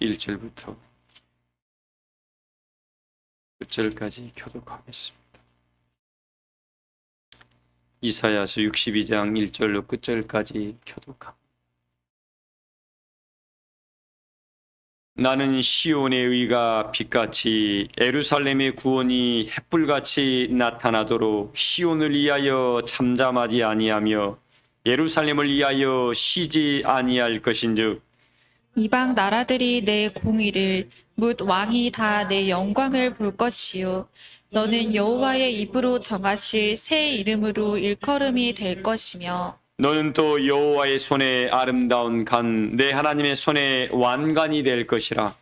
1절부터 끝절까지 교독하겠습니다. 이사야서 62장 1절로 끝절까지 교독합니다. 나는 시온의 의가 빛같이 예루살렘의 구원이 햇불같이 나타나도록 시온을 위하여 잠잠하지 아니하며 예루살렘을 위하여 쉬지 아니할 것인즉 이방 나라들이 내 공의를 묻 왕이 다 내 영광을 볼 것이요 너는 여호와의 입으로 정하실 새 이름으로 일컬음이 될 것이며 너는 또 여호와의 손에 아름다운 간 내 하나님의 손에 완간이 될 것이라.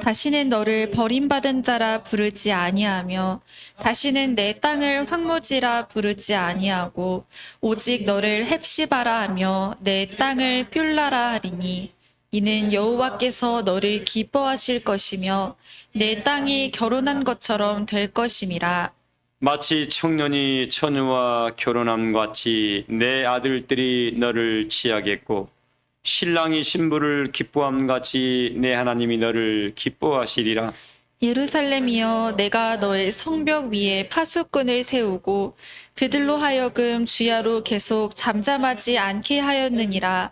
다시는 너를 버림받은 자라 부르지 아니하며 다시는 내 땅을 황무지라 부르지 아니하고 오직 너를 헵시바라 하며 내 땅을 뷸라라 하리니 이는 여호와께서 너를 기뻐하실 것이며 내 땅이 결혼한 것처럼 될 것임이라. 마치 청년이 처녀와 결혼함 같이 내 아들들이 너를 취하겠고 신랑이 신부를 기뻐함 같이 내 하나님이 너를 기뻐하시리라. 예루살렘이여 내가 너의 성벽 위에 파수꾼을 세우고 그들로 하여금 주야로 계속 잠잠하지 않게 하였느니라.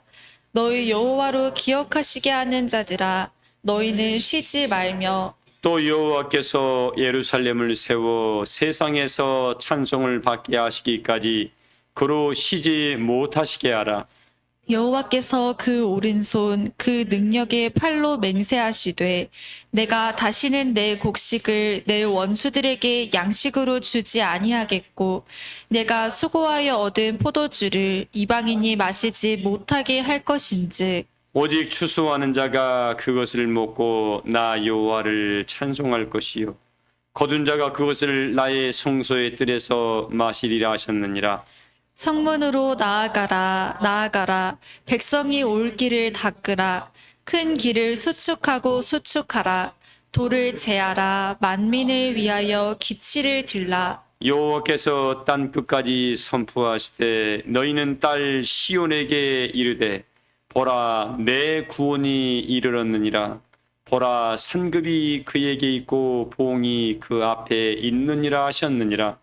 너희 여호와로 기억하시게 하는 자들아 너희는 쉬지 말며 또 여호와께서 예루살렘을 세워 세상에서 찬송을 받게 하시기까지 그로 쉬지 못하시게 하라. 여호와께서 그 오른손 그 능력의 팔로 맹세하시되 내가 다시는 내 곡식을 내 원수들에게 양식으로 주지 아니하겠고 내가 수고하여 얻은 포도주를 이방인이 마시지 못하게 할 것인즉 오직 추수하는 자가 그것을 먹고 나 여호와를 찬송할 것이요 거둔 자가 그것을 나의 성소의 뜰에서 마시리라 하셨느니라. 성문으로 나아가라 나아가라 백성이 올 길을 닦으라 큰 길을 수축하고 수축하라 돌을 제하라 만민을 위하여 기치를 들라. 여호와께서 땅 끝까지 선포하시되 너희는 딸 시온에게 이르되 보라 내 구원이 이르렀느니라. 보라 산급이 그에게 있고 봉이 그 앞에 있느니라 하셨느니라.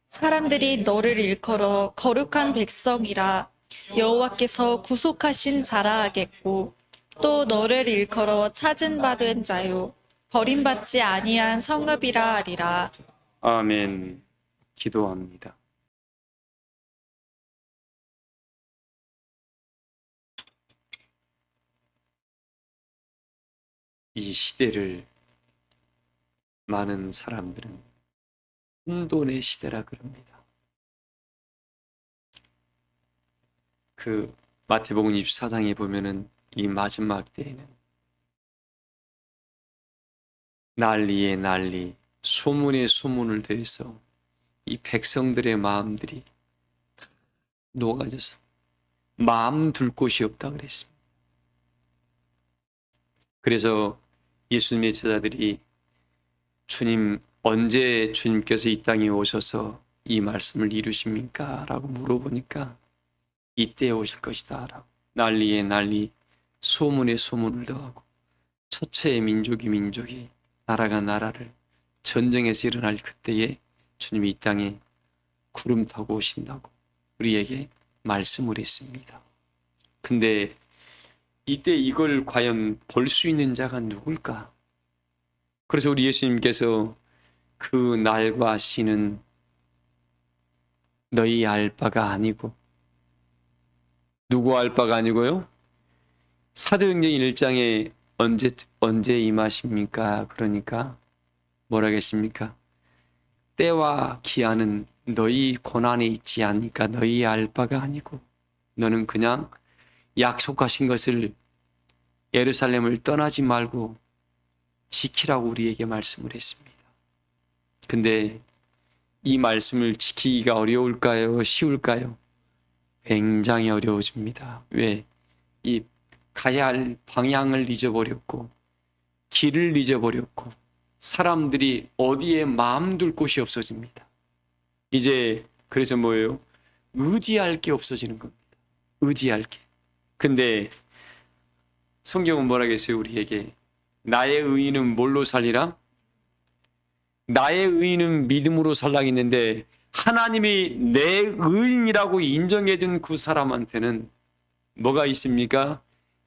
사람들이 너를 일컬어 거룩한 백성이라 여호와께서 구속하신 자라 하겠고 또 너를 일컬어 찾은 바 된 자요 버림받지 아니한 성읍이라 하리라. 아멘. 기도합니다. 이 시대를 많은 사람들은 혼돈의 시대라 그럽니다. 그 마태복음 24장에 보면은 이 마지막 때에는 난리에 난리, 소문에 소문을 더해서 이 백성들의 마음들이 녹아져서 마음 둘 곳이 없다 그랬습니다. 그래서 예수님의 제자들이 주님 언제 주님께서 이 땅에 오셔서 이 말씀을 이루십니까? 라고 물어보니까 이때에 오실 것이다 라고 난리에 난리 소문에 소문을 더하고 처체의 민족이 민족이 나라가 나라를 전쟁에서 일어날 그때에 주님이 이 땅에 구름 타고 오신다고 우리에게 말씀을 했습니다. 근데 이때 이걸 과연 볼 수 있는 자가 누굴까? 그래서 우리 예수님께서 그 날과 시는 너희 알 바가 아니고 누구 알 바가 아니고요? 사도행전 1장에 언제 임하십니까? 그러니까 뭐라 하겠습니까? 때와 기한은 너희 고난에 있지 않으니까 너희 알 바가 아니고 너는 그냥 약속하신 것을 예루살렘을 떠나지 말고 지키라고 우리에게 말씀을 했습니다. 근데 이 말씀을 지키기가 어려울까요? 쉬울까요? 굉장히 어려워집니다. 왜? 이 가야 할 방향을 잊어버렸고 길을 잊어버렸고 사람들이 어디에 마음 둘 곳이 없어집니다. 이제 그래서 뭐예요? 의지할 게 없어지는 겁니다. 의지할 게. 근데 성경은 뭐라 했어요? 우리에게 나의 의인은 뭘로 살리라? 나의 의인은 믿음으로 살라 했는데 하나님이 내 의인이라고 인정해준 그 사람한테는 뭐가 있습니까?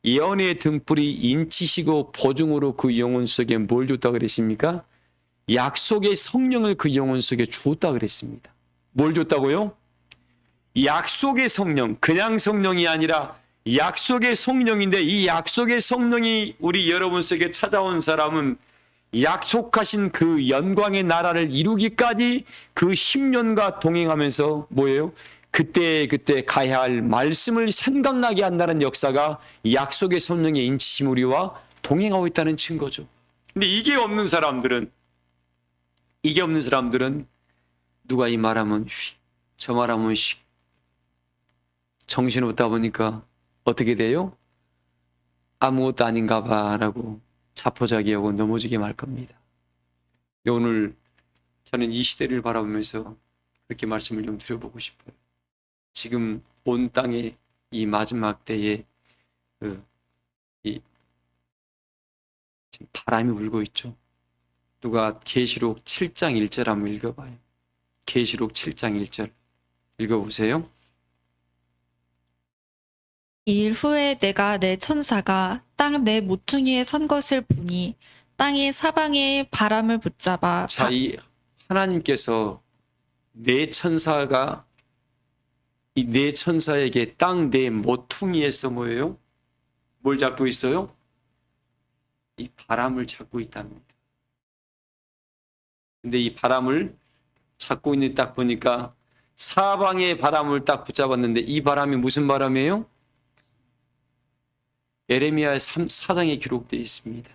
예언의 등불이 인치시고 보증으로 그 영혼 속에 뭘 줬다 그랬습니까? 약속의 성령을 그 영혼 속에 주었다 그랬습니다. 뭘 줬다고요? 약속의 성령, 그냥 성령이 아니라 약속의 성령인데 이 약속의 성령이 우리 여러분 속에 찾아온 사람은 약속하신 그 영광의 나라를 이루기까지 그 10년과 동행하면서 뭐예요? 그때 가야 할 말씀을 생각나게 한다는 역사가 약속의 성령의 인치심 우리와 동행하고 있다는 증거죠. 근데 이게 없는 사람들은 누가 이 말하면 휙, 저 말하면 휙, 정신없다 보니까 어떻게 돼요? 아무것도 아닌가 봐라고 자포자기하고 넘어지게 말 겁니다. 오늘 저는 이 시대를 바라보면서 그렇게 말씀을 좀 드려보고 싶어요. 지금 온 땅에 이 마지막 때에 지금 바람이 불고 있죠. 누가 계시록 7장 1절 한번 읽어봐요. 계시록 7장 1절 읽어보세요. 이 일 후에 내가 내 천사가 땅 내 모퉁이에 선 것을 보니 땅이 사방에 바람을 붙잡아 자, 이 하나님께서 내 천사가 이 내 천사에게 땅 내 모퉁이에서 뭐예요? 뭘 잡고 있어요? 이 바람을 잡고 있답니다. 근데 이 바람을 잡고 있는 딱 보니까 사방의 바람을 딱 붙잡았는데 이 바람이 무슨 바람이에요? 에레미야 4장에 기록되어 있습니다.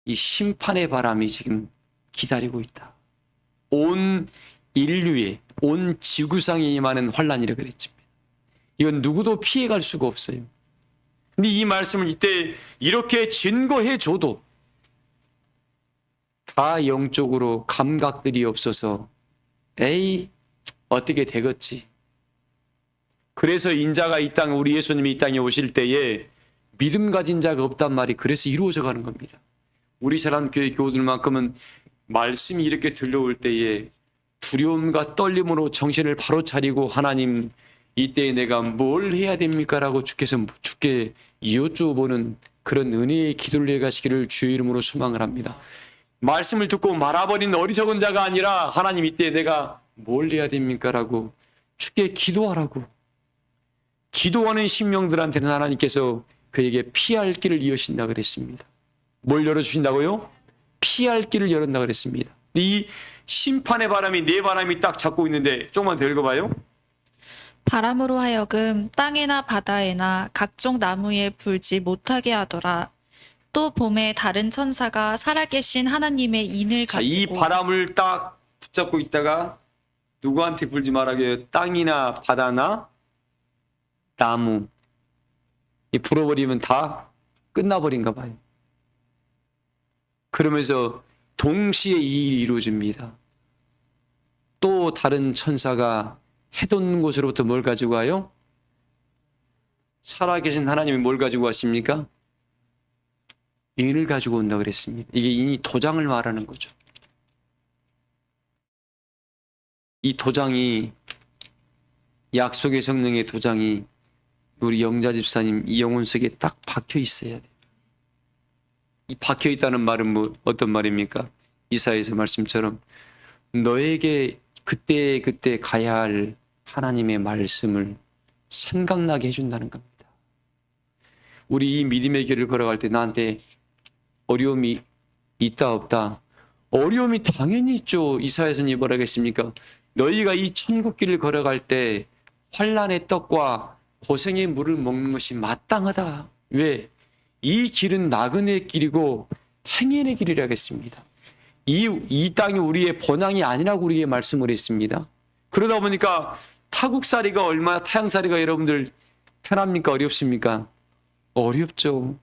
이 심판의 바람이 지금 기다리고 있다. 온 인류에, 온 지구상에 임하는 환란이라 그랬습니다. 이건 누구도 피해갈 수가 없어요. 근데 이 말씀을 이때 이렇게 증거해 줘도 다 영적으로 감각들이 없어서 에이 어떻게 되겠지. 그래서 인자가 이 땅, 우리 예수님이 이 땅에 오실 때에 믿음 가진 자가 없단 말이 그래서 이루어져 가는 겁니다. 우리 사람교회 교우들만큼은 말씀이 이렇게 들려올 때에 두려움과 떨림으로 정신을 바로 차리고 하나님 이때에 내가 뭘 해야 됩니까? 라고 주께 여쭤보는 그런 은혜의 기도를 해가시기를 주의 이름으로 소망을 합니다. 말씀을 듣고 말아버린 어리석은 자가 아니라 하나님 이때에 내가 뭘 해야 됩니까? 라고 주께 기도하라고. 기도하는 심령들한테는 하나님께서 그에게 피할 길을 여신다 그랬습니다. 뭘 열어주신다고요? 피할 길을 열었다 그랬습니다. 이 심판의 바람이 내 바람이 딱 잡고 있는데 조금만 더 읽어봐요. 바람으로 하여금 땅이나 바다에나 각종 나무에 불지 못하게 하더라. 또 봄에 다른 천사가 살아계신 하나님의 인을 자, 이 가지고 바람을 딱 붙잡고 있다가 누구한테 불지 말라게 해요? 땅이나 바다나 나무. 이 불어버리면 다 끝나버린가 봐요. 그러면서 동시에 이 일이 이루어집니다. 또 다른 천사가 해돋는 곳으로부터 뭘 가지고 와요? 살아계신 하나님이 뭘 가지고 왔습니까? 인을 가지고 온다 그랬습니다. 이게 인이 도장을 말하는 거죠. 이 도장이 약속의 성령의 도장이 우리 영자 집사님 이 영혼 속에 딱 박혀 있어야 돼요. 이 박혀 있다는 말은 뭐 어떤 말입니까? 이사야서 말씀처럼 너에게 그때 가야 할 하나님의 말씀을 생각나게 해준다는 겁니다. 우리 이 믿음의 길을 걸어갈 때 나한테 어려움이 있다 없다? 어려움이 당연히 있죠. 이사야서는 뭐라 했습니까? 너희가 이 천국길을 걸어갈 때 환난의 떡과 고생의 물을 먹는 것이 마땅하다. 왜? 이 길은 나그네의 길이고 행인의 길이라고 했습니다. 이 땅이 우리의 본향이 아니라고 우리에게 말씀을 했습니다. 그러다 보니까 타국살이가 얼마나 타향살이가 여러분들 편합니까? 어렵습니까? 어렵죠.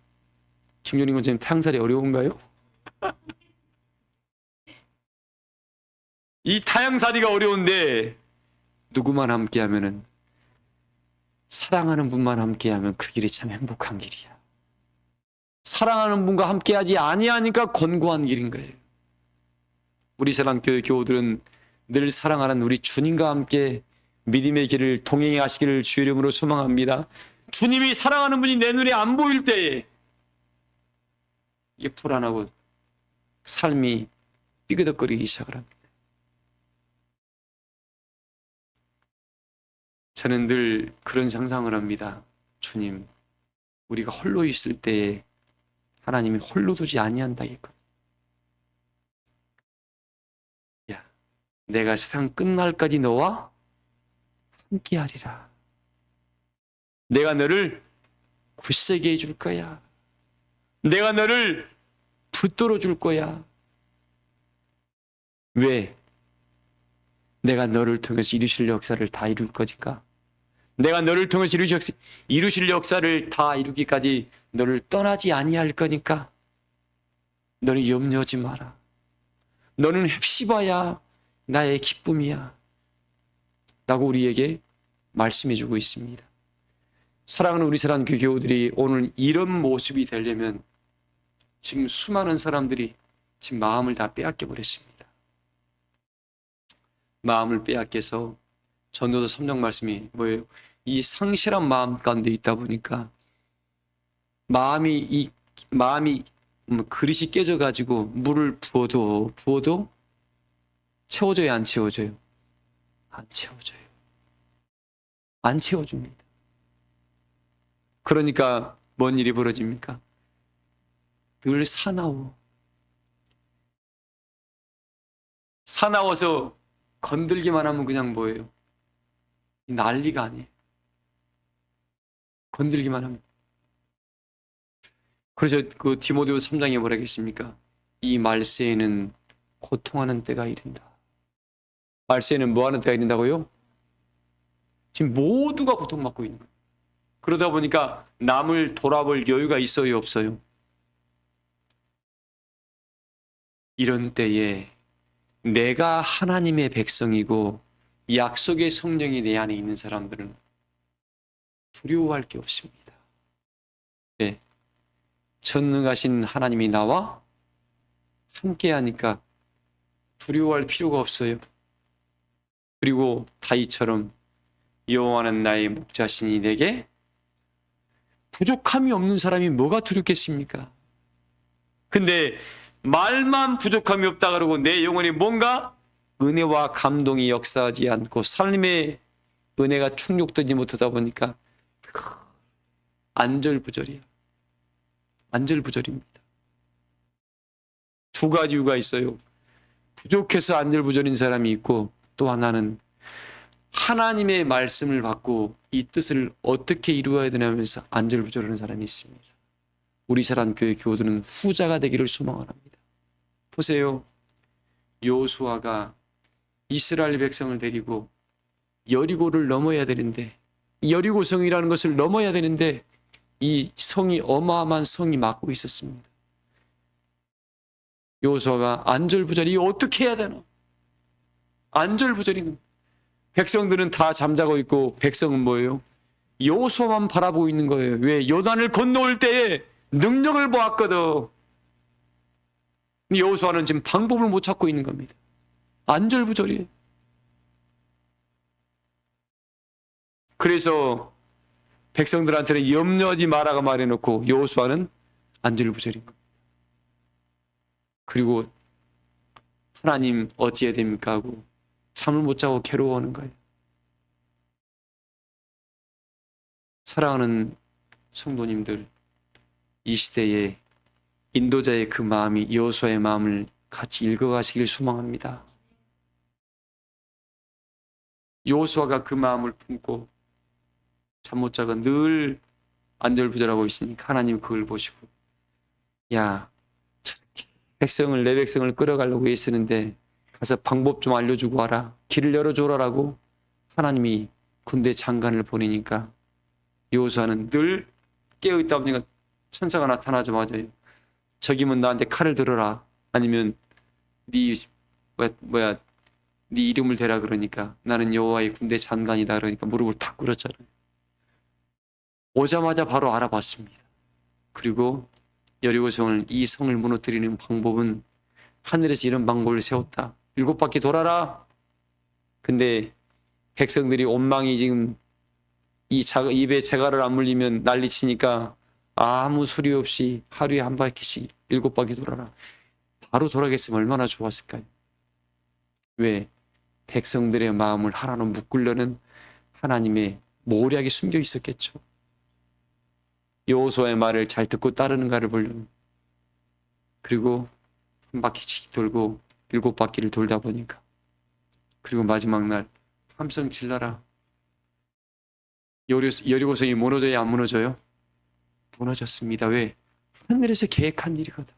김윤희 원장님 타향살이 어려운가요? 이 타향살이가 어려운데 누구만 함께하면은 사랑하는 분만 함께하면 그 길이 참 행복한 길이야. 사랑하는 분과 함께하지 아니하니까 곤고한 길인 거예요. 우리 사랑교회 교우들은 늘 사랑하는 우리 주님과 함께 믿음의 길을 동행해 하시기를 주의 이름으로 소망합니다. 주님이 사랑하는 분이 내 눈에 안 보일 때에 이게 불안하고 삶이 삐그덕거리기 시작을 합니다. 저는 늘 그런 상상을 합니다. 주님, 우리가 홀로 있을 때에 하나님이 홀로 두지 아니한다 했거든. 야, 내가 세상 끝날까지 너와 함께하리라. 내가 너를 굳세게 해줄 거야. 내가 너를 붙들어 줄 거야. 왜? 내가 너를 통해서 이루실 역사를 다 이룰 거니까. 내가 너를 통해서 이루실 역사를 다 이루기까지 너를 떠나지 아니할 거니까 너는 염려하지 마라. 너는 헵시바야 나의 기쁨이야 라고 우리에게 말씀해 주고 있습니다. 사랑하는 우리 사랑교회 교우들이 오늘 이런 모습이 되려면 지금 수많은 사람들이 지금 마음을 다 빼앗겨 버렸습니다. 마음을 빼앗겨서 전도서 3장 말씀이 뭐예요? 이 상실한 마음 가운데 있다 보니까 마음이 그릇이 깨져 가지고 물을 부어도 채워져요, 안 채워져요? 안 채워져요. 안 채워줍니다. 그러니까 뭔 일이 벌어집니까? 늘 사나워서 건들기만 하면 그냥 뭐예요? 난리가 아니에요. 건들기만 하면. 그래서 그 디모데후서 3장에 뭐라 했습니까? 이 말세에는 고통하는 때가 이른다. 말세에는 뭐 하는 때가 이른다고요? 지금 모두가 고통받고 있는 거예요. 그러다 보니까 남을 돌아볼 여유가 있어요, 없어요? 이런 때에 내가 하나님의 백성이고 약속의 성령이 내 안에 있는 사람들은 두려워할 게 없습니다. 네. 전능하신 하나님이 나와 함께하니까 두려워할 필요가 없어요. 그리고 다윗처럼 여호와는 나의 목자시니 내게 부족함이 없는 사람이 뭐가 두렵겠습니까? 근데 말만 부족함이 없다 그러고 내 영혼이 뭔가 은혜와 감동이 역사하지 않고 삶의 은혜가 충족되지 못하다 보니까 안절부절이야. 안절부절입니다. 두 가지 이유가 있어요. 부족해서 안절부절인 사람이 있고 또 하나는 하나님의 말씀을 받고 이 뜻을 어떻게 이루어야 되냐면서 안절부절하는 사람이 있습니다. 우리 사랑교회 교우들은 후자가 되기를 소망합니다. 보세요. 여호수아가 이스라엘 백성을 데리고 여리고를 넘어야 되는데 여리고 성이라는 것을 넘어야 되는데 이 성이 어마어마한 성이 막고 있었습니다. 여호수아가 안절부절이 어떻게 해야 되나? 안절부절인 겁니다. 백성들은 다 잠자고 있고 백성은 뭐예요? 여호수아만 바라보고 있는 거예요. 왜? 요단을 건너올 때에 능력을 보았거든. 여호수아는 지금 방법을 못 찾고 있는 겁니다. 안절부절이에요. 그래서 백성들한테는 염려하지 마라고 말해놓고 여호수아는 안절부절인 겁니다. 그리고 하나님 어찌해야 됩니까 하고 잠을 못 자고 괴로워하는 거예요. 사랑하는 성도님들, 이 시대에 인도자의 그 마음이 여호수아의 마음을 같이 읽어가시길 소망합니다. 여호수아가 그 마음을 품고 잠 못 자고 늘 안절부절하고 있으니까 하나님 그걸 보시고 야, 내 백성을 끌어가려고 애쓰는데 가서 방법 좀 알려주고 와라. 길을 열어줘라라고 하나님이 군대 장관을 보내니까 여호수아는 늘 깨어있다 보니까 천사가 나타나자마자 저기면 나한테 칼을 들어라. 아니면 네 이름을 대라 그러니까 나는 여호와의 군대 장관이다 그러니까 무릎을 탁 꿇었잖아요. 오자마자 바로 알아봤습니다. 그리고 여리고성을 이 성을 무너뜨리는 방법은 하늘에서 이런 방법을 세웠다. 7바퀴 돌아라. 근데 백성들이 온망이 지금 입에 재갈을 안 물리면 난리치니까 아무 소리 없이 하루에 한 바퀴씩 7바퀴 돌아라. 바로 돌아겠으면 얼마나 좋았을까요? 왜? 백성들의 마음을 하나로 묶으려는 하나님의 모략이 숨겨 있었겠죠. 여호수아의 말을 잘 듣고 따르는가를 보려는. 그리고 한 바퀴씩 돌고 7바퀴를 돌다 보니까, 그리고 마지막 날 함성 질러라. 여리고성이 무너져야 안 무너져요? 무너졌습니다. 왜? 하늘에서 계획한 일이거든.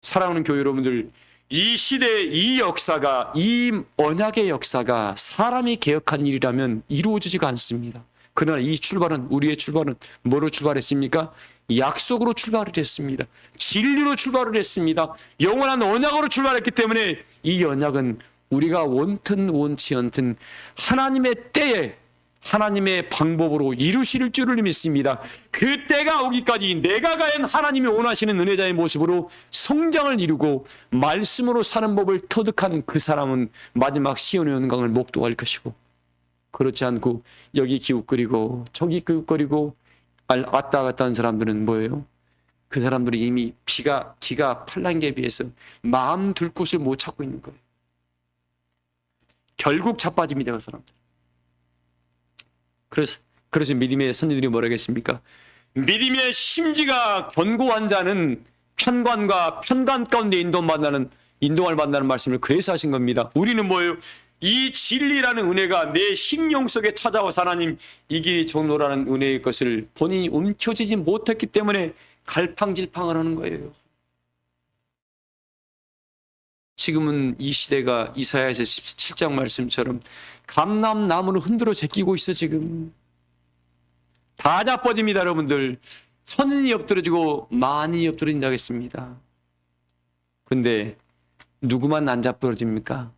사랑하는 교회 여러분들, 이 시대, 이 역사가, 이 언약의 역사가 사람이 계획한 일이라면 이루어지지가 않습니다. 그러나 이 출발은, 우리의 출발은 뭐로 출발했습니까? 약속으로 출발을 했습니다. 진리로 출발을 했습니다. 영원한 언약으로 출발했기 때문에 이 언약은 우리가 원튼 원치 않든 하나님의 때에 하나님의 방법으로 이루실 줄을 믿습니다. 그 때가 오기까지 내가 과연 하나님이 원하시는 은혜자의 모습으로 성장을 이루고 말씀으로 사는 법을 터득하는 그 사람은 마지막 시온의 영광을 목도할 것이고, 그렇지 않고 여기 기웃거리고 저기 기웃거리고 왔다 갔다 하는 사람들은 뭐예요? 그 사람들이 이미 기가 팔랑기에 비해서 마음 둘 곳을 못 찾고 있는 거예요. 결국 자빠집니다, 그 사람들. 그래서 믿음의 선지들이 뭐라 했습니까? 믿음의 심지가 견고한 자는 편관과 편관 가운데 인도를 받는다는 말씀을 그래서 하신 겁니다. 우리는 뭐예요? 이 진리라는 은혜가 내 심령 속에 찾아와서 하나님 이 길이 정로라는 은혜의 것을 본인이 움켜쥐지 못했기 때문에 갈팡질팡을 하는 거예요. 지금은 이 시대가 이사야에서 17장 말씀처럼 감람나무를 흔들어 제끼고 있어. 지금 다 자빠집니다. 여러분들, 천인이 엎드러지고 만인이 엎드러진다고 했습니다. 근데 누구만 안 자빠집니까?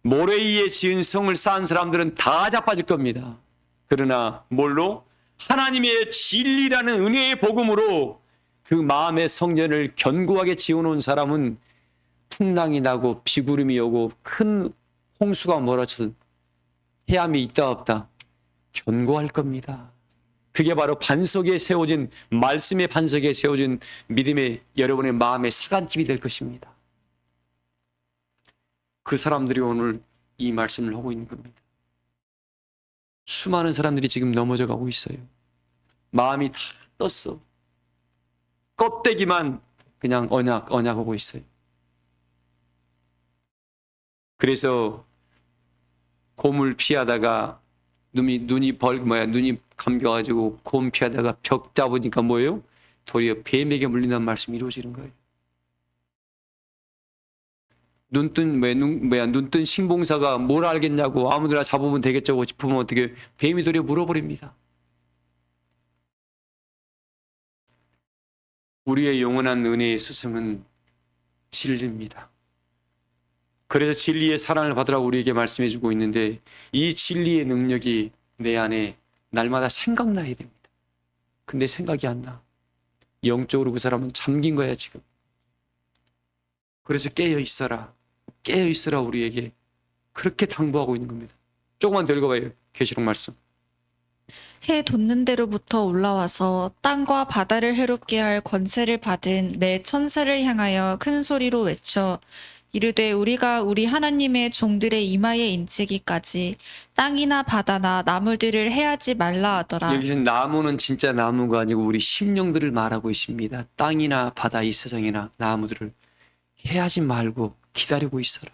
모래 위에 지은 성을 쌓은 사람들은 다 자빠질 겁니다. 그러나 뭘로? 하나님의 진리라는 은혜의 복음으로 그 마음의 성전을 견고하게 지어놓은 사람은 풍랑이 나고 비구름이 오고 큰 홍수가 몰아쳐도 해암이 있다 없다 견고할 겁니다. 그게 바로 반석에 세워진, 말씀의 반석에 세워진 믿음의 여러분의 마음의 사간집이 될 것입니다. 그 사람들이 오늘 이 말씀을 하고 있는 겁니다. 수많은 사람들이 지금 넘어져 가고 있어요. 마음이 다 떴어. 껍데기만 그냥 언약하고 있어요. 그래서 곰을 피하다가 눈이 감겨가지고 곰 피하다가 벽 잡으니까 뭐예요? 도리어 뱀에게 물린다는 말씀이 이루어지는 거예요. 눈뜬 신봉사가 뭘 알겠냐고 아무데나 잡으면 되겠죠 싶으면 어떻게 뱀이 도리어 물어버립니다. 우리의 영원한 은혜의 스승은 진리입니다. 그래서 진리의 사랑을 받으라고 우리에게 말씀해 주고 있는데, 이 진리의 능력이 내 안에 날마다 생각나야 됩니다. 근데 생각이 안 나. 영적으로 그 사람은 잠긴 거야 지금. 그래서 깨어 있어라 우리에게 그렇게 당부하고 있는 겁니다. 조금만 더 읽어봐요. 계시록 말씀. 해 돋는 데로부터 올라와서 땅과 바다를 해롭게 할 권세를 받은 내 천사를 향하여 큰 소리로 외쳐 이르되 우리가 우리 하나님의 종들의 이마에 인치기까지 땅이나 바다나 나무들을 해하지 말라 하더라. 여기서 나무는 진짜 나무가 아니고 우리 심령들을 말하고 있습니다. 땅이나 바다, 이 세상이나 나무들을 해하지 말고 기다리고 있어라.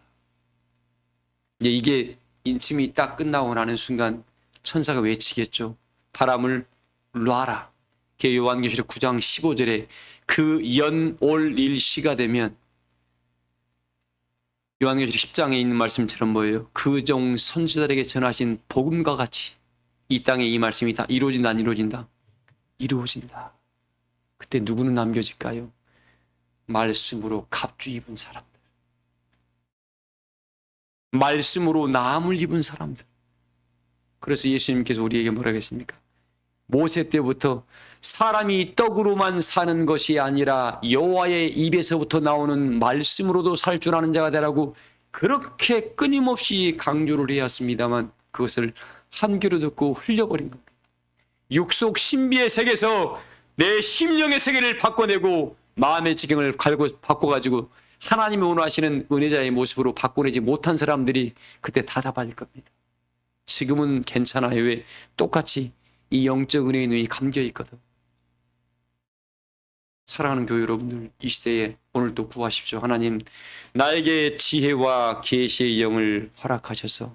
이제 이게 인침이 딱 끝나고 나는 순간 천사가 외치겠죠. 바람을 놔라. 요한계시록 9장 15절에 그 연, 올, 일시가 되면 요한계시록 10장에 있는 말씀처럼 뭐예요? 그 종 선지자들에게 전하신 복음과 같이 이 땅에 이 말씀이 다 이루어진다 안 이루어진다? 이루어진다. 그때 누구는 남겨질까요? 말씀으로 갑주 입은 사람들, 말씀으로 나음을 입은 사람들. 그래서 예수님께서 우리에게 뭐라 했습니까? 모세 때부터 사람이 떡으로만 사는 것이 아니라 여호와의 입에서부터 나오는 말씀으로도 살 줄 아는 자가 되라고 그렇게 끊임없이 강조를 해왔습니다만 그것을 한 귀로 듣고 흘려버린 겁니다. 육속 신비의 세계에서 내 심령의 세계를 바꿔내고 마음의 지경을 바꿔가지고 하나님이 원하시는 은혜자의 모습으로 바꿔내지 못한 사람들이 그때 다 잡아질 겁니다. 지금은 괜찮아요. 왜? 똑같이 이 영적 은혜의 눈이 감겨 있거든. 사랑하는 교회 여러분들, 이 시대에 오늘도 구하십시오. 하나님, 나에게 지혜와 계시의 영을 허락하셔서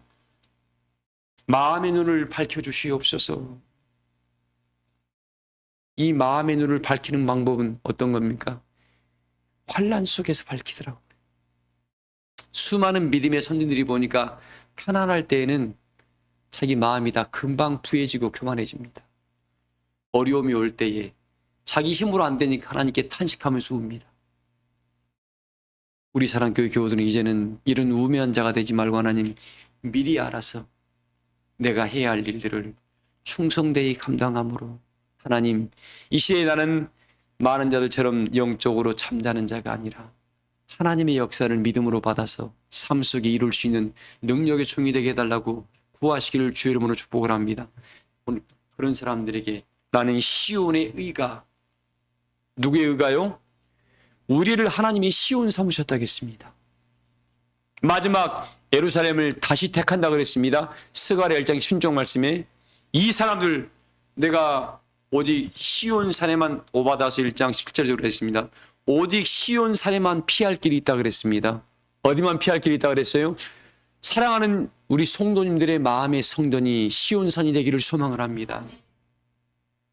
마음의 눈을 밝혀주시옵소서. 이 마음의 눈을 밝히는 방법은 어떤 겁니까? 환난 속에서 밝히더라고요. 수많은 믿음의 선진들이 보니까 편안할 때에는 자기 마음이 다 금방 부해지고 교만해집니다. 어려움이 올 때에 자기 힘으로 안 되니까 하나님께 탄식하면서 웁니다. 우리 사랑교회 교우들은 이제는 이런 우매한 자가 되지 말고 하나님 미리 알아서 내가 해야 할 일들을 충성되이 감당함으로 하나님 이 시대에 나는 많은 자들처럼 영적으로 잠자는 자가 아니라 하나님의 역사를 믿음으로 받아서 삶 속에 이룰 수 있는 능력의 종이 되게 해달라고 구하시기를 주의 이름으로 축복을 합니다. 오늘 그런 사람들에게 나는 시온의 의가, 누구의 의가요? 우리를 하나님이 시온 삼으셨다겠습니다. 마지막 예루살렘을 다시 택한다 그랬습니다. 스가랴 1장 16절 말씀에 이 사람들 내가 오직 시온 산에만, 오바다서 1장 17절에 그랬습니다. 오직 시온 산에만 피할 길이 있다 그랬습니다. 어디만 피할 길이 있다 그랬어요? 사랑하는 우리 성도님들의 마음의 성전이 시온산이 되기를 소망을 합니다.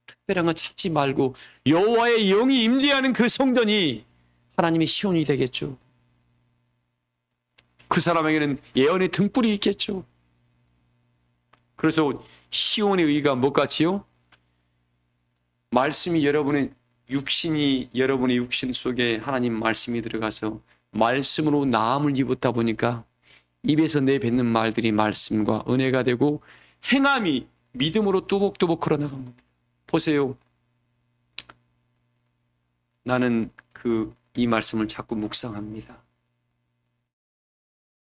특별한 건 찾지 말고 여호와의 영이 임재하는 그 성전이 하나님의 시온이 되겠죠. 그 사람에게는 예언의 등불이 있겠죠. 그래서 시온의 의가 뭐같이요? 말씀이 여러분의 육신 속에 하나님 말씀이 들어가서 말씀으로 나음을 입었다 보니까 입에서 내뱉는 말들이 말씀과 은혜가 되고 행함이 믿음으로 뚜벅뚜벅 흘러나간 겁니다. 보세요. 나는 이 말씀을 자꾸 묵상합니다.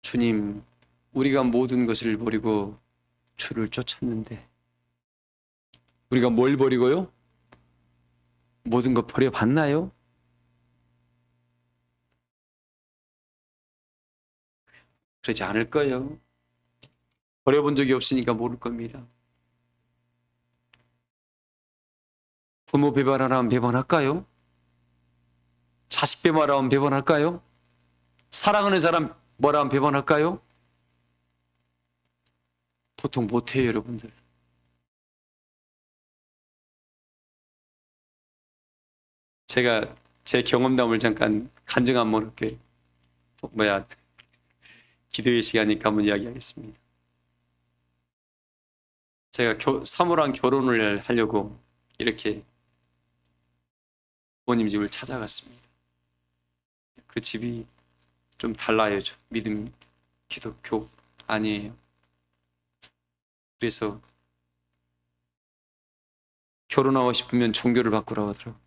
주님, 우리가 모든 것을 버리고 주를 쫓았는데 우리가 뭘 버리고요? 모든 것 버려봤나요? 그러지 않을 거예요. 버려본 적이 없으니까 모를 겁니다. 부모 배반하라면 배반할까요? 자식 배반하라면 배반할까요? 사랑하는 사람 뭐라면 배반할까요? 보통 못해요, 여러분들. 제가 제 경험담을 잠깐 간증 한번 이렇게 기도의 시간이니까 한번 이야기하겠습니다. 제가 사모랑 결혼을 하려고 이렇게 부모님 집을 찾아갔습니다. 그 집이 좀 달라요. 믿음 기독교 아니에요. 그래서 결혼하고 싶으면 종교를 바꾸라고 하더라고요.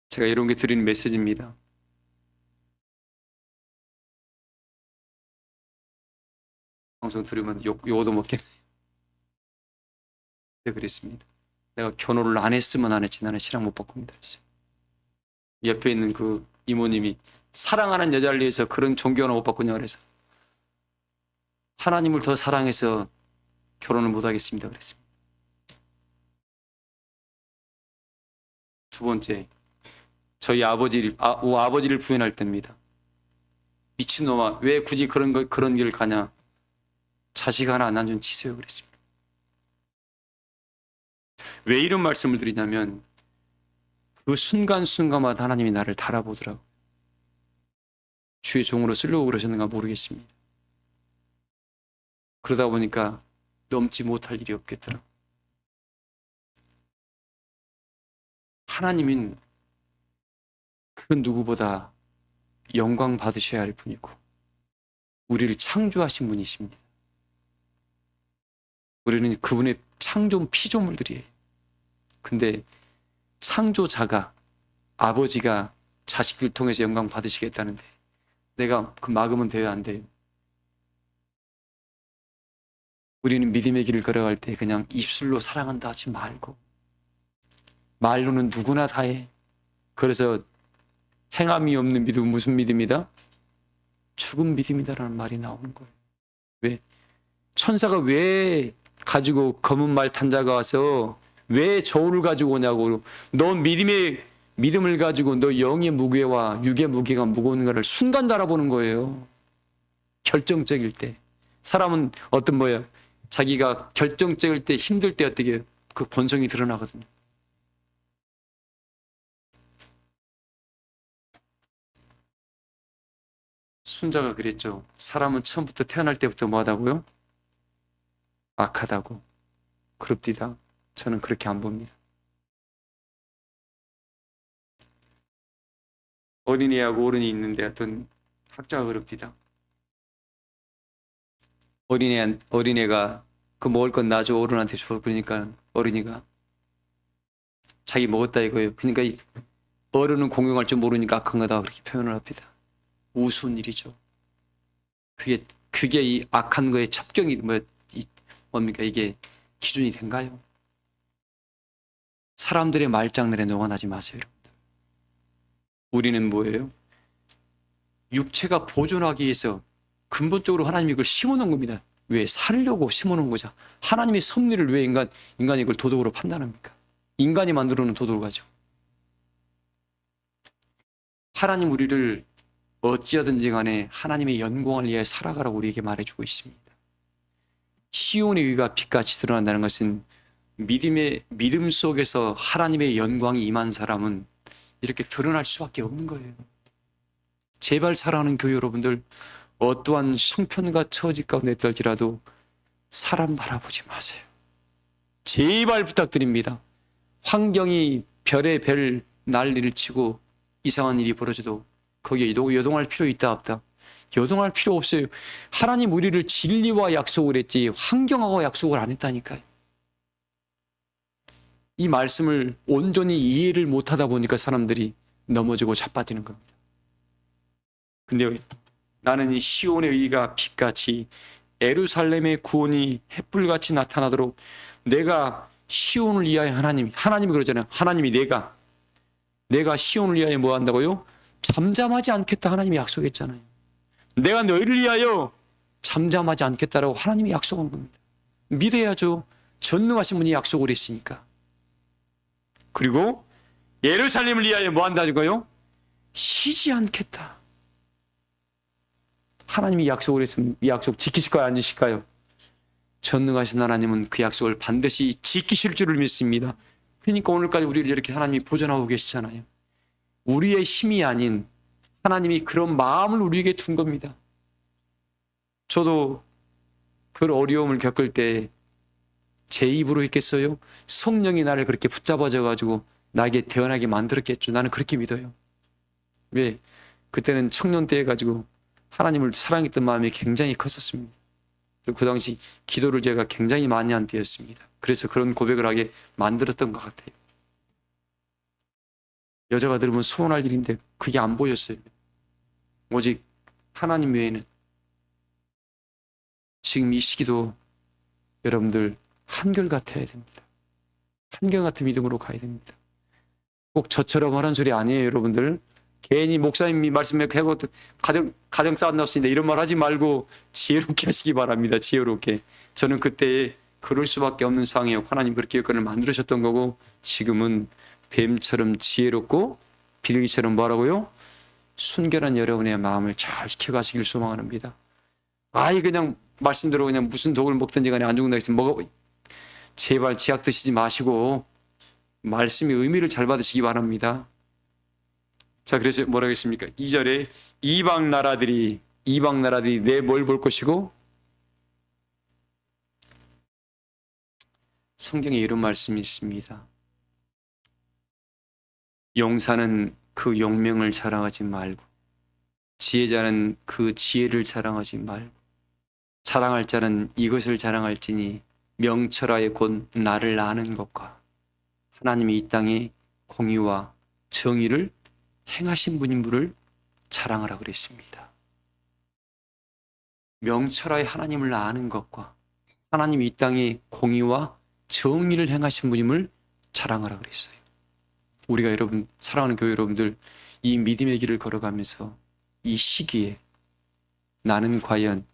제가 이런 게 드리는 메시지입니다. 방송 들으면 욕도 먹겠네요. 네, 그랬습니다. 내가 결혼을 안 했으면 안 했지 나는 신랑 못 바꿉니다 그랬어요. 옆에 있는 그 이모님이 사랑하는 여자를 위해서 그런 종교는 못 바꾸냐 그래서 하나님을 더 사랑해서 결혼을 못 하겠습니다 그랬습니다. 두 번째, 저희 아버지를 부인할 때입니다. 미친놈아, 왜 굳이 그런 길을 가냐? 자식 하나 안 낳은 치세요 그랬습니다. 왜 이런 말씀을 드리냐면 그 순간순간마다 하나님이 나를 달아보더라고요. 주의 종으로 쓰려고 그러셨는가 모르겠습니다. 그러다 보니까 넘지 못할 일이 없겠더라고요. 하나님은 그 누구보다 영광 받으셔야 할 분이고 우리를 창조하신 분이십니다. 우리는 그분의 창조 피조물들이에요. 근데 창조자가, 아버지가 자식들 통해서 영광 받으시겠다는데 내가 그 막으면 돼요, 안 돼요? 우리는 믿음의 길을 걸어갈 때 그냥 입술로 사랑한다 하지 말고 말로는 누구나 다 해. 그래서 행함이 없는 믿음은 무슨 믿음이다? 죽은 믿음이다라는 말이 나오는 거예요. 왜? 천사가 왜 가지고 검은 말 탄 자가 와서 왜 저울을 가지고 오냐고. 너 믿음을 가지고 너 영의 무게와 육의 무게가 무거운가를 순간 달아보는 거예요. 결정적일 때. 사람은 어떤 뭐야? 자기가 결정적일 때, 힘들 때 어떻게 해요? 그 본성이 드러나거든요. 순자가 그랬죠. 사람은 처음부터 태어날 때부터 뭐하다고요? 악하다고. 그럽디다. 저는 그렇게 안 봅니다. 어린이하고 어른이 있는데 어떤 학자가 그럽디다. 어린애가 그 먹을 건 놔줘 어른한테 줘. 그러니까 어린이가 자기 먹었다 이거예요. 그러니까 어른은 공경할 줄 모르니까 악한 거다 그렇게 표현을 합니다. 우스운 일이죠. 그게 이 악한 거의 첩경이 뭡니까? 이게 기준이 된가요? 사람들의 말장난에 녹아나지 마세요, 여러분들. 우리는 뭐예요? 육체가 보존하기 위해서 근본적으로 하나님이 이걸 심어놓은 겁니다. 왜? 살려고 심어놓은 거죠. 하나님의 섭리를 왜 인간이 이걸 도덕으로 판단합니까? 인간이 만들어놓은 도덕을 가지고. 하나님 우리를 어찌하든지 간에 하나님의 영광을 위해 살아가라고 우리에게 말해주고 있습니다. 시온의 의가 빛같이 드러난다는 것은 믿음 속에서 하나님의 영광이 임한 사람은 이렇게 드러날 수밖에 없는 거예요. 제발 사랑하는 교회 여러분들, 어떠한 형편과 처지 가운데 있을지라도 사람 바라보지 마세요. 제발 부탁드립니다. 환경이 별의 별 난리를 치고 이상한 일이 벌어져도 거기에 요동할 필요 있다 없다? 요동할 필요 없어요. 하나님 우리를 진리와 약속을 했지 환경하고 약속을 안 했다니까요. 이 말씀을 온전히 이해를 못하다 보니까 사람들이 넘어지고 자빠지는 겁니다. 근데 나는 이 시온의 의가 빛같이 예루살렘의 구원이 햇불같이 나타나도록 내가 시온을 위하여 하나님이 그러잖아요. 하나님이 내가 시온을 위하여 뭐 한다고요? 잠잠하지 않겠다 하나님이 약속했잖아요. 내가 너희를 위하여 잠잠하지 않겠다라고 하나님이 약속한 겁니다. 믿어야죠. 전능하신 분이 약속을 했으니까. 그리고 예루살렘을 위하여 뭐 한다고요? 쉬지 않겠다. 하나님이 약속을 했으면 이 약속 지키실까요? 안 지키실까요? 전능하신 하나님은 그 약속을 반드시 지키실 줄을 믿습니다. 그러니까 오늘까지 우리를 이렇게 하나님이 보존하고 계시잖아요. 우리의 힘이 아닌 하나님이 그런 마음을 우리에게 둔 겁니다. 저도 그 어려움을 겪을 때 제 입으로 했겠어요? 성령이 나를 그렇게 붙잡아줘가지고 나에게 태어나게 만들었겠죠. 나는 그렇게 믿어요. 왜? 그때는 청년 때 해가지고 하나님을 사랑했던 마음이 굉장히 컸었습니다. 그리고 그 당시 기도를 제가 굉장히 많이 한 때였습니다. 그래서 그런 고백을 하게 만들었던 것 같아요. 여자가 들으면 소원할 일인데 그게 안 보였어요. 오직 하나님 외에는. 지금 이 시기도 여러분들 한결같아야 됩니다. 한결같은 믿음으로 가야 됩니다. 꼭 저처럼 하는 소리 아니에요, 여러분들. 괜히 목사님이 말씀하고 가정 싸움났습니다 이런 말 하지 말고 지혜롭게 하시기 바랍니다. 지혜롭게. 저는 그때 그럴 수밖에 없는 상황이에요. 하나님 그렇게 여건을 만들으셨던 거고, 지금은 뱀처럼 지혜롭고 비둘기처럼 뭐라고요? 순결한 여러분의 마음을 잘 지켜가시길 소망합니다. 아예 그냥 말씀대로 그냥 무슨 독을 먹든지 간에 안 죽는다 해서 먹어. 제발 지약 드시지 마시고 말씀의 의미를 잘 받으시기 바랍니다. 자, 그래서 뭐라고 했습니까? 2절에 이방 나라들이 내 뭘 볼 것이고, 성경에 이런 말씀이 있습니다. 용사는 그 용명을 자랑하지 말고, 지혜자는 그 지혜를 자랑하지 말고, 자랑할 자는 이것을 자랑할지니 명철하에 곧 나를 아는 것과 하나님이 이 땅에 공의와 정의를 행하신 분임을 자랑하라 그랬습니다. 명철하에 하나님을 아는 것과 하나님이 이 땅에 공의와 정의를 행하신 분임을 자랑하라 그랬어요. 우리가 여러분, 사랑하는 교회 여러분들, 이 믿음의 길을 걸어가면서 이 시기에 나는 과연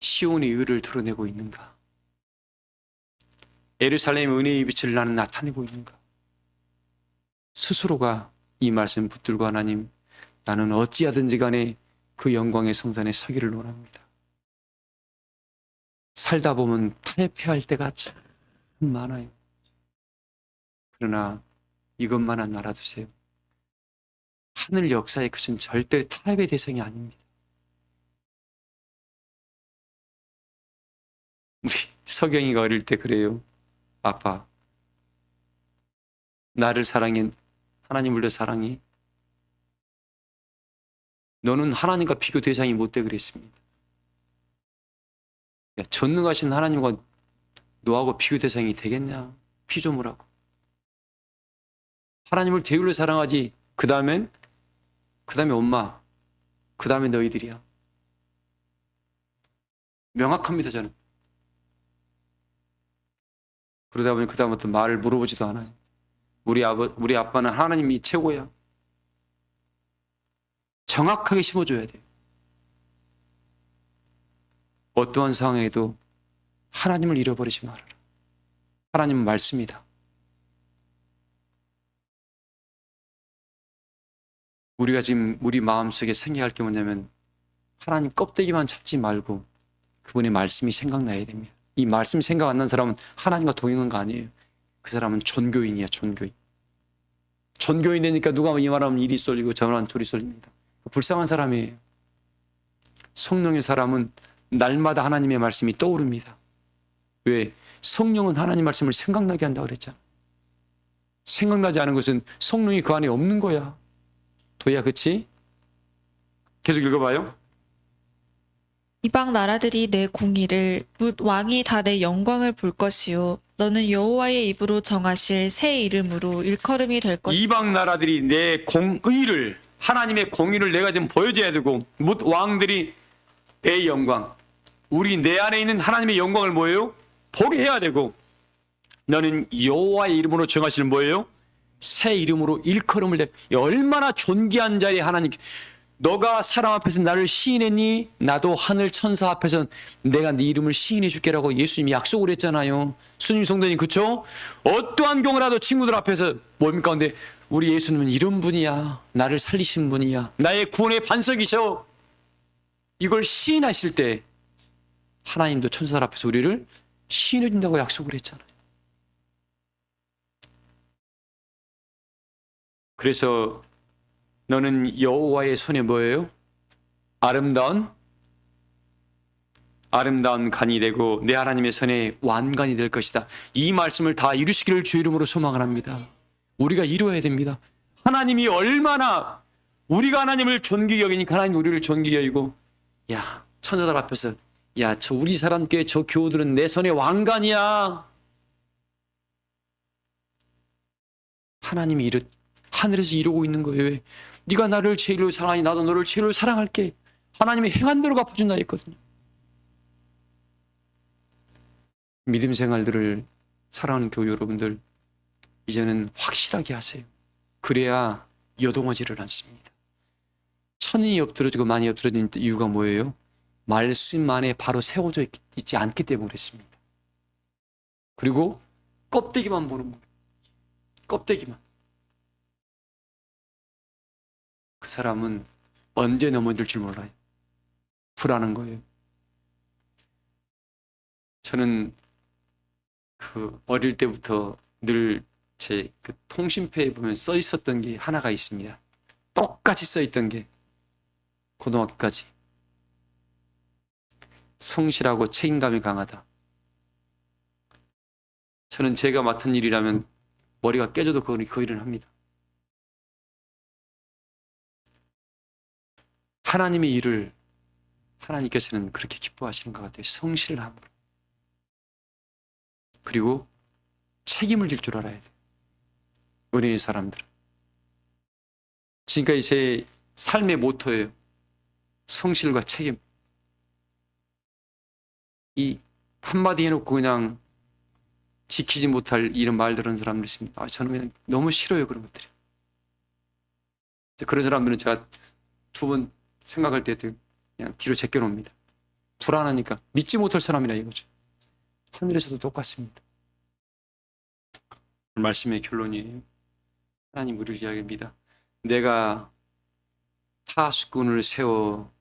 시온의 의를 드러내고 있는가? 예루살렘의 은혜의 빛을 나는 나타내고 있는가? 스스로가 이 말씀 붙들고 하나님, 나는 어찌하든지 간에 그 영광의 성산에 서기를 원합니다. 살다 보면 타협해야 할 때가 참 많아요. 그러나 이것만은 알아두세요. 하늘 역사의 것은 절대 타협의 대상이 아닙니다. 우리 석영이가 어릴 때 그래요. 아빠, 나를 사랑해. 하나님을 더 사랑해. 너는 하나님과 비교 대상이 못 돼 그랬습니다. 야, 전능하신 하나님과 너하고 비교 대상이 되겠냐? 피조물하고. 하나님을 대울로 사랑하지. 그 다음에 엄마, 그 다음에 너희들이야. 명확합니다, 저는. 그러다 보니 그 다음부터 말을 물어보지도 않아요. 우리 아빠는 하나님이 최고야. 정확하게 심어줘야 돼요. 어떠한 상황에도 하나님을 잃어버리지 말아라. 하나님은 말씀이다. 우리가 지금 우리 마음속에 생각할 게 뭐냐면 하나님 껍데기만 잡지 말고 그분의 말씀이 생각나야 됩니다. 이 말씀이 생각 안 나는 사람은 하나님과 동행한 거 아니에요. 그 사람은 존교인이야, 존교인. 존교인 되니까 누가 이 말하면 이리 쏠리고 저 말하면 저리 쏠립니다. 불쌍한 사람이에요. 성령의 사람은 날마다 하나님의 말씀이 떠오릅니다. 왜? 성령은 하나님 말씀을 생각나게 한다고 그랬잖아. 생각나지 않은 것은 성령이 그 안에 없는 거야. 도야, 그치? 계속 읽어봐요. 이방 나라들이 내 공의를 묻 왕이 다 내 영광을 볼 것이요 너는 여호와의 입으로 정하실 새 이름으로 일컬음이 될 것이다. 이방 나라들이 내 공의를, 하나님의 공의를 내가 좀 보여줘야 되고, 묻 왕들이 내 영광, 우리 내 안에 있는 하나님의 영광을 뭐예요? 보게 해야 되고, 너는 여호와의 이름으로 정하실 뭐예요? 새 이름으로 일컬음을 대. 얼마나 존귀한 자리 하나님. 너가 사람 앞에서 나를 시인했니? 나도 하늘 천사 앞에서 내가 네 이름을 시인해 줄게라고 예수님이 약속을 했잖아요. 수님 성도님, 그쵸? 어떠한 경우를 하도 친구들 앞에서 뭡니까? 근데 우리 예수님은 이런 분이야. 나를 살리신 분이야. 나의 구원의 반석이셔. 이걸 시인하실 때 하나님도 천사들 앞에서 우리를 시인해 준다고 약속을 했잖아요. 그래서 너는 여호와의 손에 뭐예요? 아름다운 간이 되고 내 하나님의 손에 완간이 될 것이다. 이 말씀을 다 이루시기를 주 이름으로 소망을 합니다. 우리가 이루어야 됩니다. 하나님이 얼마나 우리가 하나님을 존귀히 여기니까 하나님 우리를 존귀히 여기고, 야, 천사들 앞에서 야, 저 우리 사람께 저 교우들은 내 손에 왕관이야. 하나님이 하늘에서 이루고 있는 거예요. 왜? 네가 나를 제일로 사랑하니 나도 너를 제일로 사랑할게. 하나님이 행한 대로 갚아준다 했거든요. 믿음 생활들을 사랑하는 교우 여러분들, 이제는 확실하게 하세요. 그래야 여동하지를 않습니다. 천이 엎드러지고 많이 엎드러진 이유가 뭐예요? 말씀 안에 바로 세워져 있지 않기 때문에 그렇습니다. 그리고 껍데기만 보는 거예요. 껍데기만. 그 사람은 언제 넘어질 줄 몰라요. 불안한 거예요. 저는 어릴 때부터 늘 제 통신패에 보면 써 있었던 게 하나가 있습니다. 똑같이 써 있던 게 고등학교까지. 성실하고 책임감이 강하다. 저는 제가 맡은 일이라면 머리가 깨져도 그 일을 합니다. 하나님의 일을 하나님께서는 그렇게 기뻐하시는 것 같아요. 성실함으로. 그리고 책임을 질 줄 알아야 돼요. 은혜의 사람들은. 지금까지 제 삶의 모토예요. 성실과 책임. 이 한마디 해놓고 그냥 지키지 못할 이런 말 들은 사람들 있습니다. 저는 그냥 너무 싫어요, 그런 것들이. 그런 사람들은 제가 두 번 생각할 때 그냥 뒤로 제껴놓습니다. 불안하니까 믿지 못할 사람이라 이거죠. 하늘에서도 똑같습니다. 말씀의 결론이에요. 하나님 우리를 이야기합니다. 내가 파수꾼을 세워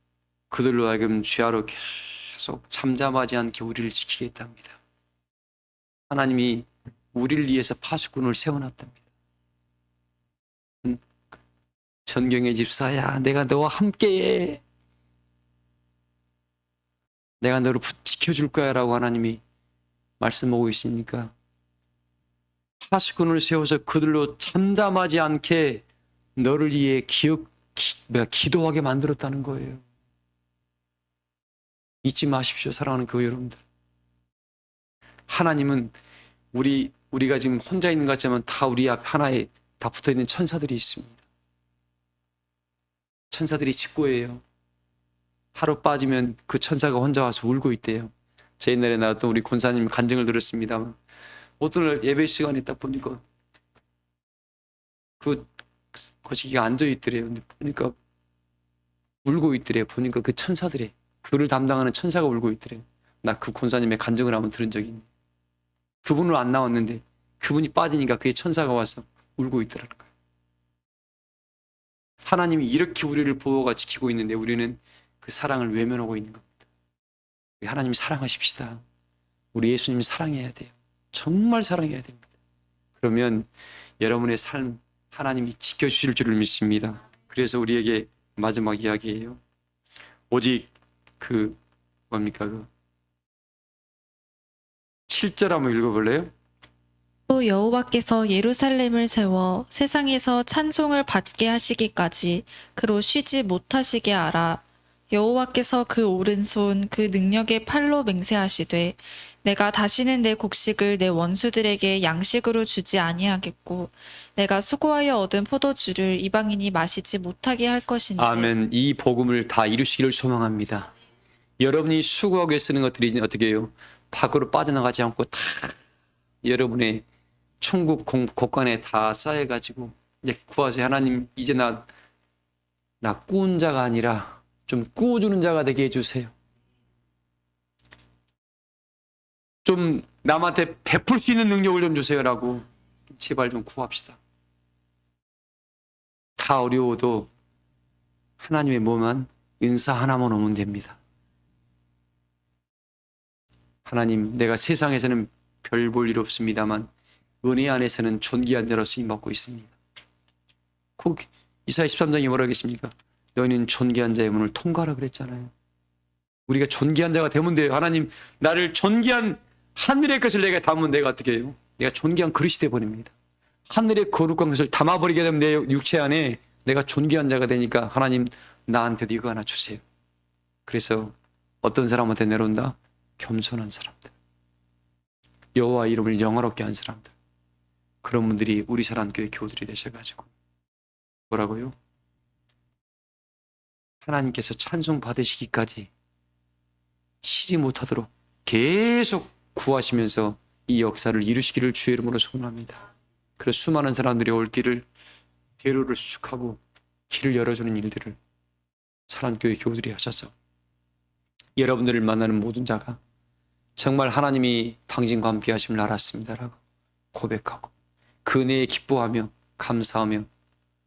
그들로 하여금 죄하러 계속 잠잠하지 않게 우리를 지키겠답니다. 하나님이 우리를 위해서 파수꾼을 세워놨답니다. 전경의 집사야, 내가 너와 함께해. 내가 너를 지켜줄 거야 라고 하나님이 말씀하고 있으니까 파수꾼을 세워서 그들로 잠잠하지 않게 너를 위해 기도하게 만들었다는 거예요. 잊지 마십시오, 사랑하는 교회 여러분들. 하나님은 우리가 지금 혼자 있는 것 같지만 다 우리 앞 하나에 다 붙어있는 천사들이 있습니다. 천사들이 직고예요. 하루 빠지면 그 천사가 혼자 와서 울고 있대요. 제 옛날에 나왔던 우리 권사님 간증을 들었습니다만 어떤 날 예배 시간에 딱 보니까 그 거시기가 앉아있더래요. 근데 보니까 울고 있더래요. 보니까 그 천사들이 그를 담당하는 천사가 울고 있더래요. 나 그 권사님의 간증을 한번 들은 적이 있네. 그분은 안 나왔는데 그분이 빠지니까 그의 천사가 와서 울고 있더라는 거예요. 하나님이 이렇게 우리를 보호가 지키고 있는데 우리는 그 사랑을 외면하고 있는 겁니다. 우리 하나님 사랑하십시다. 우리 예수님 사랑해야 돼요. 정말 사랑해야 됩니다. 그러면 여러분의 삶 하나님이 지켜주실 줄을 믿습니다. 그래서 우리에게 마지막 이야기예요. 오직 뭡니까 7절 한번 읽어볼래요? 또 여호와께서 예루살렘을 세워 세상에서 찬송을 받게 하시기까지 그로 쉬지 못하시게 하라. 여호와께서 그 오른손 그 능력의 팔로 맹세하시되 내가 다시는 내 곡식을 내 원수들에게 양식으로 주지 아니하겠고 내가 수고하여 얻은 포도주를 이방인이 마시지 못하게 할 것인지. 아멘. 이 복음을 다 이루시기를 소망합니다. 여러분이 수고하게 쓰는 것들이 어떻게 해요? 밖으로 빠져나가지 않고 다 여러분의 천국 곳간에 다 쌓여가지고 이제 구하세요. 하나님 이제 나 꾸은 자가 아니라 좀 꾸어주는 자가 되게 해주세요. 좀 남한테 베풀 수 있는 능력을 좀 주세요라고 제발 좀 구합시다. 다 어려워도 하나님의 몸만 은사 하나만 오면 됩니다. 하나님, 내가 세상에서는 별 볼 일 없습니다만 은혜 안에서는 존귀한 자로 쓰임 받고 있습니다. 꼭 이사야 13장이 뭐라 하겠습니까? 너희는 존귀한 자의 문을 통과하라 그랬잖아요. 우리가 존귀한 자가 되면 돼요. 하나님, 나를 존귀한 하늘의 것을 내가 담으면 내가 어떻게 해요? 내가 존귀한 그릇이 되어버립니다. 하늘의 거룩한 것을 담아버리게 되면 내 육체 안에 내가 존귀한 자가 되니까 하나님 나한테도 이거 하나 주세요. 그래서 어떤 사람한테 내려온다? 겸손한 사람들, 여호와 이름을 영화롭게 한 사람들, 그런 분들이 우리 사랑교회 교우들이 되셔가지고 뭐라고요? 하나님께서 찬송 받으시기까지 쉬지 못하도록 계속 구하시면서 이 역사를 이루시기를 주의 이름으로 소원합니다. 그래서 수많은 사람들이 올 길을 대로를 수축하고 길을 열어주는 일들을 사랑교회 교우들이 하셔서 여러분들을 만나는 모든 자가 정말 하나님이 당신과 함께 하심을 알았습니다라고 고백하고 그 은혜에 기뻐하며 감사하며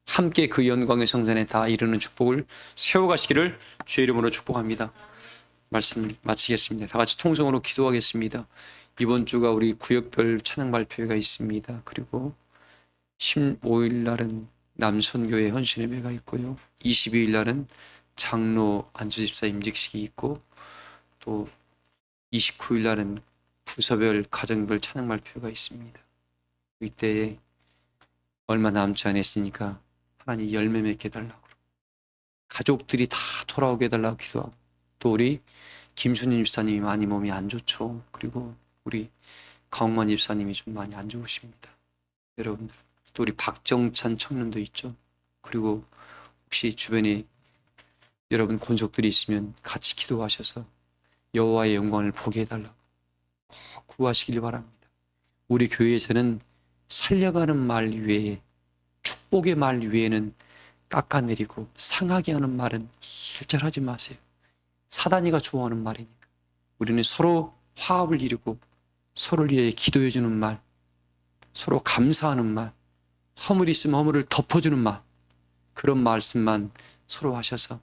함께 그 영광의 성전에 다 이르는 축복을 세워가시기를 주의 이름으로 축복합니다. 말씀을 마치겠습니다. 다 같이 통성으로 기도하겠습니다. 이번 주가 우리 구역별 찬양 발표회가 있습니다. 그리고 15일 날은 남선교회 헌신예배가 있고요. 22일 날은 장로 안수집사 임직식이 있고 또 29일 날은 부서별 가정별 찬양 발표가 있습니다. 이때에 얼마 남지 않았으니까 하나님 열매 맺게 해달라고 가족들이 다 돌아오게 해달라고 기도하고 또 우리 김순임 집사님이 많이 몸이 안 좋죠. 그리고 우리 강만 집사님이 좀 많이 안 좋으십니다. 여러분들 또 우리 박정찬 청년도 있죠. 그리고 혹시 주변에 여러분 권속들이 있으면 같이 기도하셔서 여호와의 영광을 보게 해달라고 꼭 구하시길 바랍니다. 우리 교회에서는 살려가는 말 외에 축복의 말 외에는 깎아내리고 상하게 하는 말은 일절하지 마세요. 사단이가 좋아하는 말이니까. 우리는 서로 화합을 이루고 서로를 위해 기도해 주는 말, 서로 감사하는 말, 허물 있으면 허물을 덮어주는 말, 그런 말씀만 서로 하셔서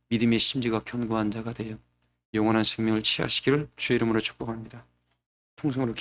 믿음의 심지가 견고한 자가 되어 영원한 생명을 취하시기를 주의 이름으로 축복합니다. 통성으로